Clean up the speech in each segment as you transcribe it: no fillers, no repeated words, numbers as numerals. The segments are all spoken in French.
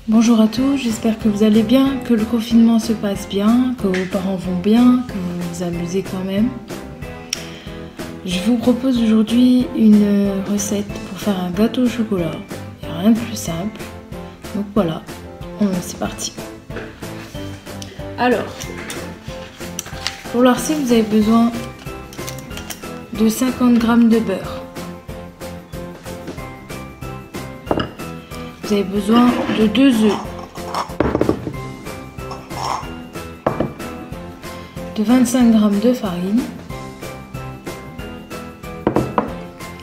Bonjour à tous, j'espère que vous allez bien, que le confinement se passe bien, que vos parents vont bien, que vous vous amusez quand même. Je vous propose aujourd'hui une recette pour faire un gâteau au chocolat. Il n'y a rien de plus simple. Donc voilà, c'est parti. Alors, pour la recette, vous avez besoin de 50 g de beurre. Vous avez besoin de 2 œufs, de 25 g de farine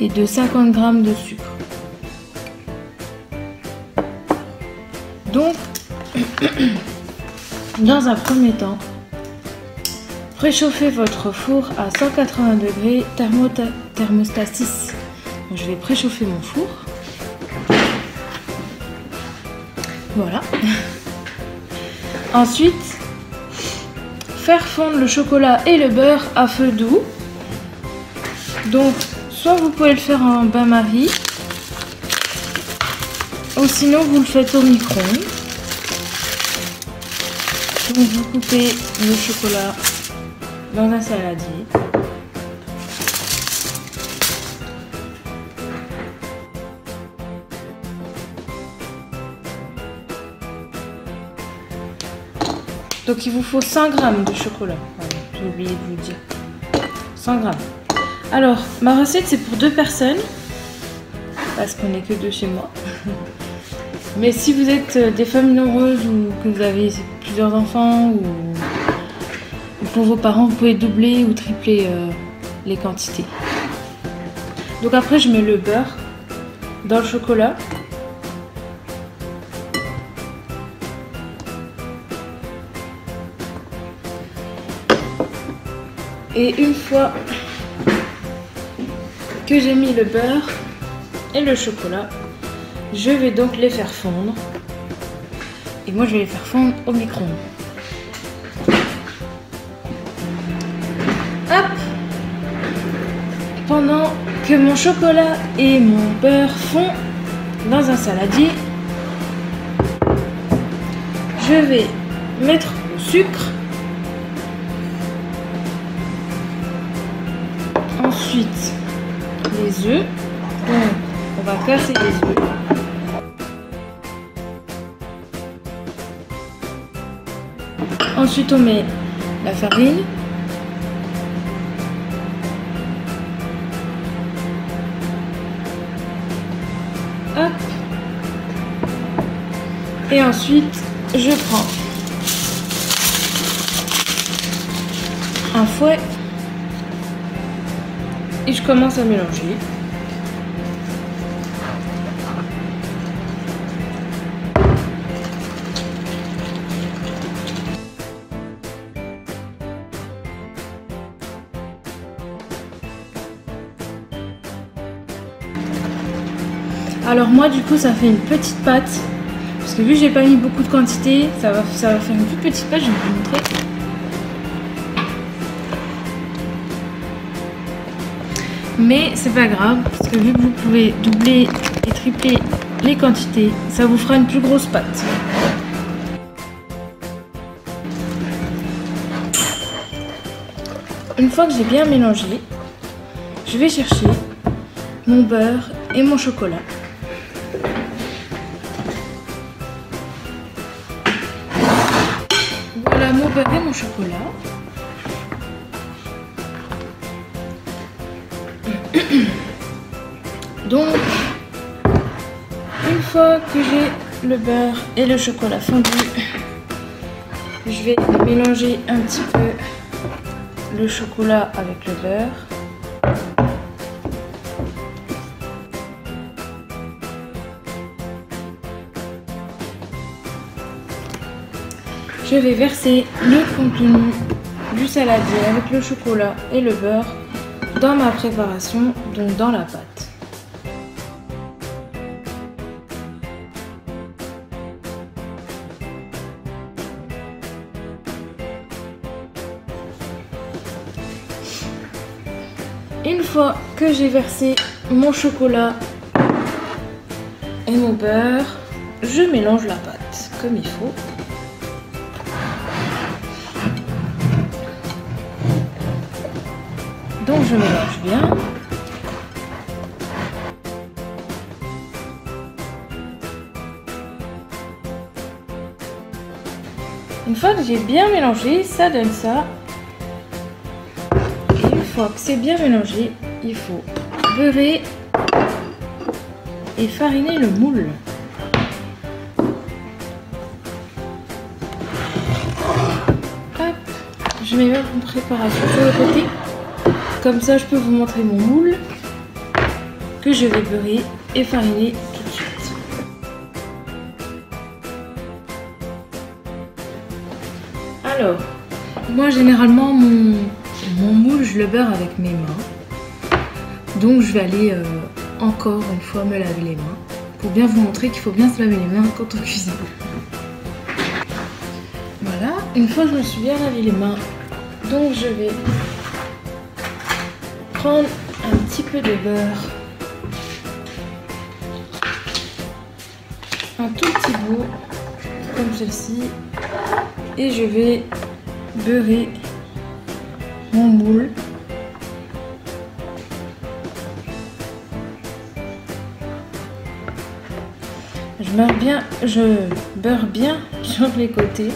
et de 50 g de sucre. Donc, dans un premier temps, préchauffez votre four à 180 degrés thermostat 6. Donc, je vais préchauffer mon four. Voilà. Ensuite, faire fondre le chocolat et le beurre à feu doux. Donc, soit vous pouvez le faire en bain-marie, ou sinon vous le faites au micro-ondes. Donc, vous coupez le chocolat dans un saladier. Donc il vous faut 100 g de chocolat. Voilà, j'ai oublié de vous dire. 100 g. Alors, ma recette c'est pour 2 personnes. Parce qu'on n'est que 2 chez moi. Mais si vous êtes des familles nombreuses ou que vous avez plusieurs enfants ou pour vos parents, vous pouvez doubler ou tripler les quantités. Donc après je mets le beurre dans le chocolat. Et une fois que j'ai mis le beurre et le chocolat, je vais donc les faire fondre. Et moi, je vais les faire fondre au micro-ondes. Hop! Pendant que mon chocolat et mon beurre fondent dans un saladier, je vais mettre le sucre. Ensuite, les œufs. Donc, on va casser les œufs. Ensuite, on met la farine. Hop. Et ensuite, je prends un fouet. Et je commence à mélanger. Alors moi du coup ça fait une petite pâte. Parce que vu que j'ai pas mis beaucoup de quantité, ça va faire une toute petite pâte, je vais vous montrer. Mais c'est pas grave, parce que vu que vous pouvez doubler et tripler les quantités, ça vous fera une plus grosse pâte. Une fois que j'ai bien mélangé, je vais chercher mon beurre et mon chocolat. Voilà mon beurre et mon chocolat. Donc, une fois que j'ai le beurre et le chocolat fondu, je vais mélanger un petit peu le chocolat avec le beurre. Je vais verser le contenu du saladier avec le chocolat et le beurre dans ma préparation, donc dans la pâte. Une fois que j'ai versé mon chocolat et mon beurre, je mélange la pâte. comme il faut. Donc je mélange bien. Une fois que j'ai bien mélangé, ça donne ça. Et une fois que c'est bien mélangé, il faut beurrer et fariner le moule. Hop, je mets même une préparation sur le côté. Comme ça, je peux vous montrer mon moule que je vais beurrer et fariner tout de suite. Alors, moi généralement mon moule je le beurre avec mes mains. Donc je vais aller encore une fois me laver les mains pour bien vous montrer qu'il faut bien se laver les mains quand on cuisine. Voilà, une fois que je me suis bien lavé les mains, donc je vais prendre un petit peu de beurre, un tout petit bout comme celle-ci, et je vais beurrer mon moule. Je beurre bien sur les côtés.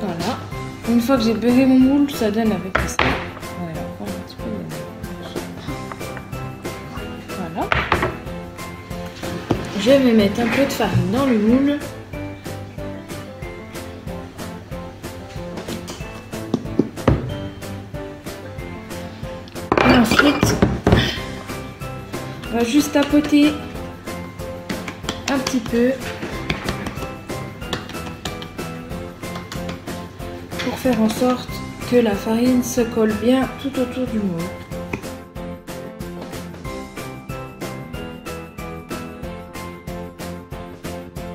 Voilà. Une fois que j'ai beurré mon moule, ça donne à peu près ça. Voilà. Je vais mettre un peu de farine dans le moule. Et ensuite, on va juste tapoter un petit peu pour faire en sorte que la farine se colle bien tout autour du moule.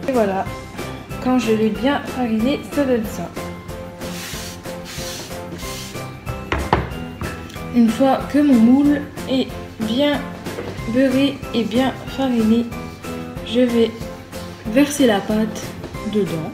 Et voilà, quand je l'ai bien fariné, ça donne ça. Une fois que mon moule est bien beurré et bien fariné, je vais verser la pâte dedans.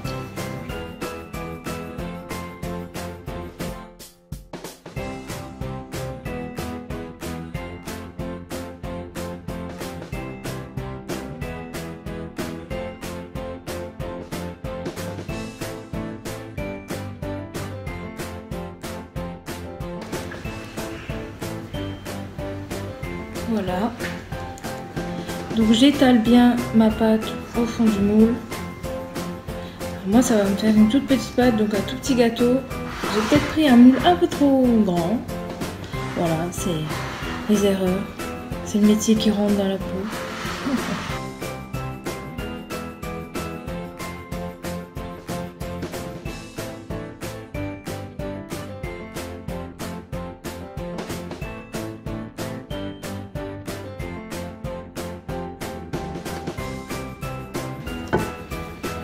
Voilà, donc j'étale bien ma pâte au fond du moule. Moi ça va me faire une toute petite pâte, donc un tout petit gâteau. J'ai peut-être pris un moule un peu trop grand. Voilà, c'est les erreurs, c'est le métier qui rentre dans la peau.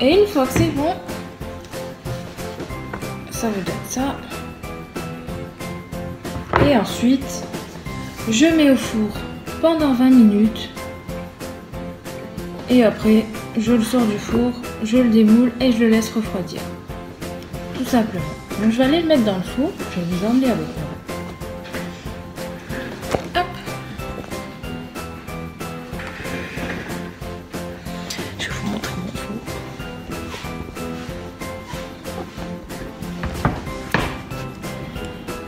Et une fois que c'est bon, ça vous donne ça. Et ensuite, je mets au four pendant 20 minutes. Et après, je le sors du four, je le démoule et je le laisse refroidir. Tout simplement. Donc je vais aller le mettre dans le four. Je vais vous emmener avec moi. Hop. Je vais vous montrer mon four.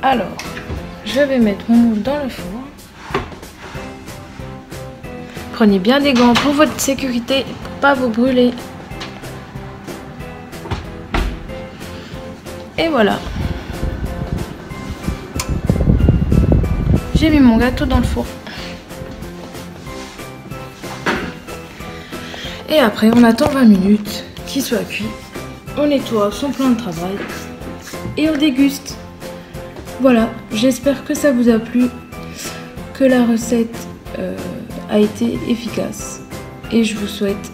Alors, je vais mettre mon moule dans le four. Prenez bien des gants pour votre sécurité, pour pas vous brûler. Et voilà. J'ai mis mon gâteau dans le four. Et après, on attend 20 minutes qu'il soit cuit. On nettoie son plan de travail et on déguste. Voilà, j'espère que ça vous a plu, que la recette a été efficace. Et je vous souhaite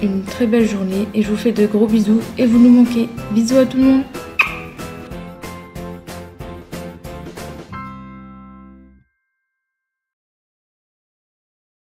une très belle journée et je vous fais de gros bisous et vous nous manquez. Bisous à tout le monde.